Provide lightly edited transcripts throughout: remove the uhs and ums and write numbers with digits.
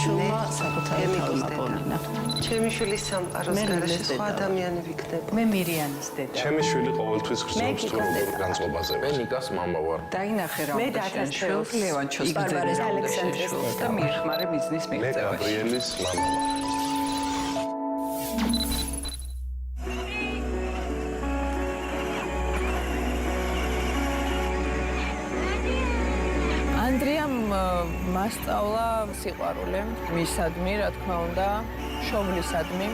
შვილმა საკუთარი თავი მაპოვნა. ჩემი შვილი სამყაროს გარეშე სხვა ადამიანი ვიქნება. მე მირიანის დედა. ჩემი შვილი ყოველთვის გრძნობს თუ როგორ განწყობაზე. მე ნიკას მამა ვარ. დაინახე რა მე დათაშვილს ლევანჩოს ბარბარეს ალექსანდრეს და მიხმარე მიზნის მე მიღწევაში. გაბრიელის მამა ვარ. ანდრიამ მასწავლა სიყვარული მისადმი, რა თქმა უნდა, შობლისადმი.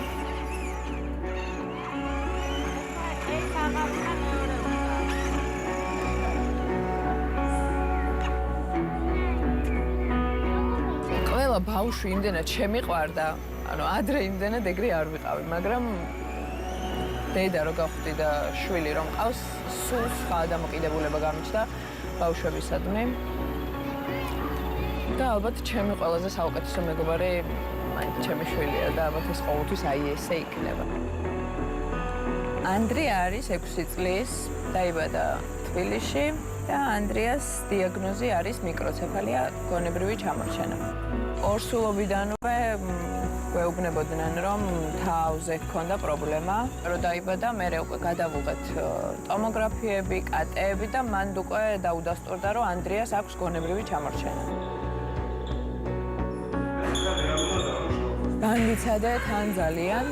ყველა ბავშვი იმდენად შემიყვარდა, ანუ ადრე იმდენად ეგრე არ ვიყავი, მაგრამ დედა რო გავხდი და შვილი რომ ყავს, სულ სხვა დამოკიდებულება გამიჩნდა ბავშვებისადმი. და ალბათ ჩემი ყველაზე საუკეთესო მეგობარი მაინც ჩემი შვილია და ალბათ ეს ყოველთვის აი ესე იქნება. ანდრია არის 6 წლის, დაიბადა თბილისში და ანდრიას დიაგნოზი არის მიკროცეფალია, გონებრივი ჩამორჩენა. ორსულობიდანვე გვეუბნებოდნენ, რომ თავზე ჰქონდა პრობლემა, რომ დაიბადა, მერე უკვე გადავუღეთ ტომოგრაფიები, კატეები და მან უკვე დაუდასტურდა, რომ ანდრიას აქვს გონებრივი ჩამორჩენა. განვიცადე თან ძალიან,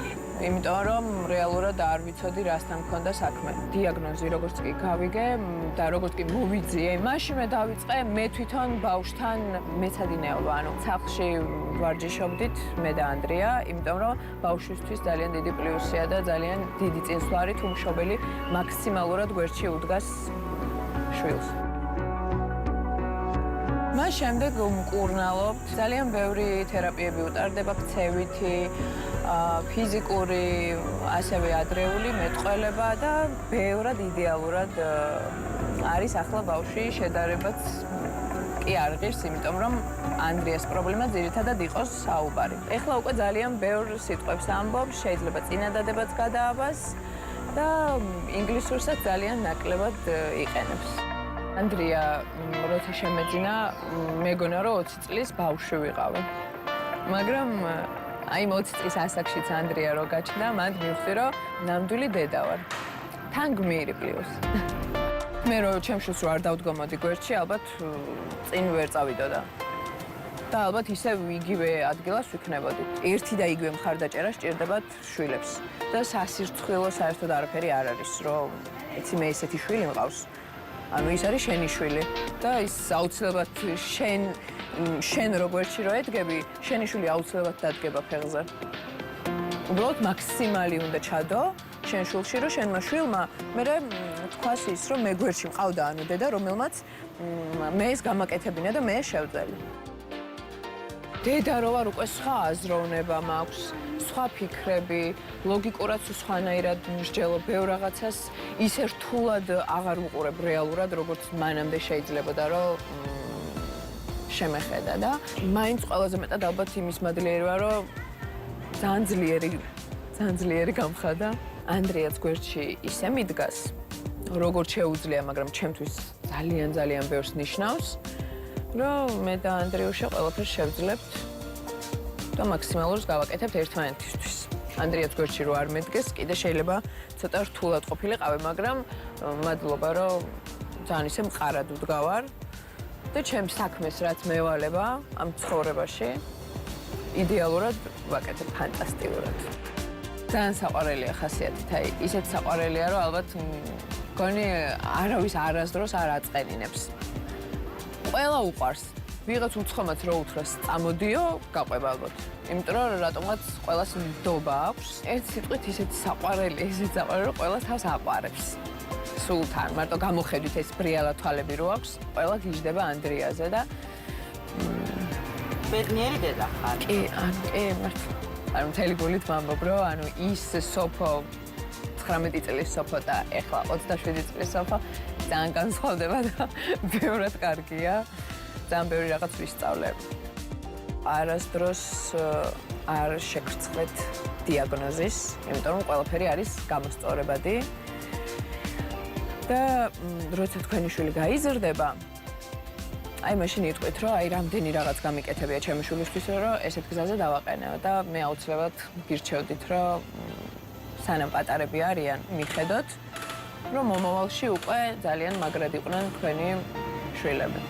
იმიტომ რომ რეალურად არ ვიცოდი რასთან მქონდა საქმე. დიაგნოზი როგორც კი გავიგე და როგორც კი მოვიძიე, მაშინვე დავიწყე მე თვითონ ბავშვთან მეცადინეობა, ანუ სახლში ვარჯიშობდით მე და ანდრია, იმიტომ რომ ბავშვისთვის ძალიან დიდი პლუსია და ძალიან დიდი წინსვლარი თუ მშობელი მაქსიმალურად გვერდში უდგას შვილს. მას შემდეგ ვმკურნალობთ, ძალიან ბევრი თერაპიები უტარდება, ქცევითი, ფიზიკური, ასევე ადრეული მეტყველება და ბევრად იდეალურად არის ახლა ბავშვი, შედარებაც კი არ ღირს, იმიტომ რომ ანდრიას პრობლემა ძირითადად იყოს საუბარი. ეხლა უკვე ძალიან ბევრ სიტყვებს ამბობს, შეიძლება წინადადებაც გადააბას და ინგლისურსაც ძალიან ნაკლებად იყენებს. ანდრია როცა შემეძინა, მეგონა რომ 20 წლის ბავშვი ვიყავი. მაგრამ აი 20 წლის ასაკშიც ანდრია რო გაჩნდა, მანდ მივხვდი რომ ნამდვილი დედა ვარ. თან გმირი პლუს. მე რო ჩემშვილს რო არ დავდგომოდი გვერდში, ალბათ წინ ვერ წავიდოდა. და ალბათ ისევ იგივე ადგილას ვიქნებოდი. ერთი და იგივე მხარდაჭერა სჭირდებათ შვილებს. და სასირცხვილო საერთოდ არაფერი არ არის, რომ იცი მე ესეთი შვილი მყავს. ანუ ის არის შენი შვილი და ის აუცილებლად შენ როგვერში რო ედგები, შენი შვილი აუცილებლად დადგება ფეხზე. უბრალოდ მაქსიმალი უნდა ჩადო შენ შვილში, რომ შენმა შვილმა მერე თქვას ის, რომ მე გვერდში მყავდა ანუ დედა, რომელმაც მე ეს გამაკეთებინა და მე შევძელი. დედა რო ვარ, უკვე სხვა აზროვნება მაქვს, სხვა ფიქრები, ლოგიკურად სხვანაირად მსჯელობ ბევრ რაღაცას ისე რთულად აღარ ვუყურებ რეალურად, როგორც მანამდე შეიძლებოდა, რომ შემეხედა და მაინც ყველაზე მეტად ალბათ იმის მადლიერი ვარ, რომ ძალიან ძლიერი გამხადა. ანდრიაც გვერდში ისე მიდგას, როგორც შეუძლია, მაგრამ ჩემთვის ძალიან ბევრს ნიშნავს, რომ მე და ანდრიუშა ყველაფერს შევძლებთ და მაქსიმალურს გავაკეთებთ ერთმანეთისთვის. ანდრიაც გვერდში რო არ მედგეს, კიდე შეიძლება ცოტა რთულად ყოფილიყავი, მაგრამ მადლობა, რომ ძალიან ისე მყარად ვდგავარ და ჩემს საქმეს რაც მევალება ამ ცხოვრებაში იდეალურად ვაკეთებ, ფანტასტიკურად. ძალიან საყვარელია ხასიათით, აი ისეთ საყვარელია, რომ ალბათ მგონი არავის არასდროს არ აწყენინებს. ყველა უყვარს. ვიღაც უცხომაც რო უთხრას წამოდიო, გაყვება ალბათ. იმიტომ რომ რატომღაც ყველას ნდობა აქვს. ერთ სიტყვით ისეთი საყვარელი, რომ ყველას თავს აყვარებს. სულთან, მარტო გამოხედვით ეს ბრიალა თვალები რო აქვს, ყველა გიждდება ანდრიაზე და ბედნიერი დედა ხარ. კი, მართლა. ანუ მთელი გულით ვამბობ, რომ ანუ ის სოფო 19 წლის სოფო და ეხლა 27 წლის სოფო ძალიან განსხვავდება და ბევრად კარგია. ძალიან ბევრი რაღაც ვისწავლე. არასდროს არ შეგრცხვეთ დიაგნოზის, იმიტომ რომ ყველაფერი არის გამოსწორებადი. და როცა თქვენი შვილი გაიზრდება, აი მაშინ იტყვით, რომ აი რამდენი რაღაც გამიკეთებია ჩემი შვილისთვის, რომ ესეთ გზაზე დავაყენეო და მე აუცილებლად გირჩევდით, რომ სანამ პატარები არიან, მიხედოთ, რომ მომავალში უკვე ძალიან მაგრად იყვნენ თქვენი შვილები.